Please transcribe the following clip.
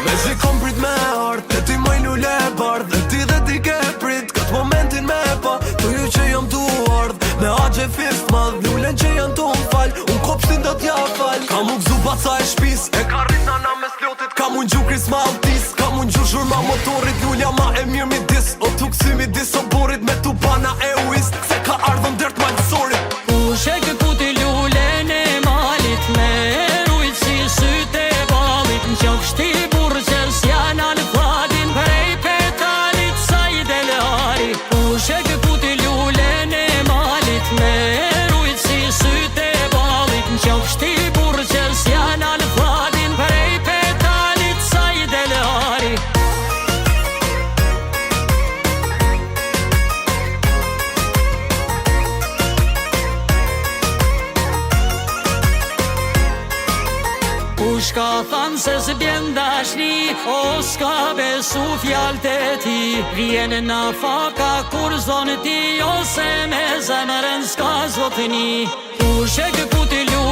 Me si kom prit me art, e ti moj lule bardh, dhe ti ke prit këtë momentin me pa. Tu ju që jam tu ardh, me agje fist madh, lulen që janë tu m'fall, unë kopshtin do t'ja fall. Kam u gzu baca e shpis, e ka rrit nana me slotit, kam unë gju kris ma altis, kam unë gju shurma motorit, lulja ma e mirë mi dis, o tu kësi mi dis o borit, me tu bana e uist, se ka ardhën dërt ma nësorit. Ushe kë puti lulen e malit, me rujt si syte balit, në qofshti burqes janë në fadin, prej petalit sa i delari. Ushe kë puti lulen e malit, me rujt si syte balit, në qofshti burqes janë në fadin, prej petalit sa i delari. U shka thanë se s'bjen dashni, o s'ka besu fjallë të ti. Vjene na faka kur zonë ti, ose me zemërën s'ka zotëni. U shekë puti lu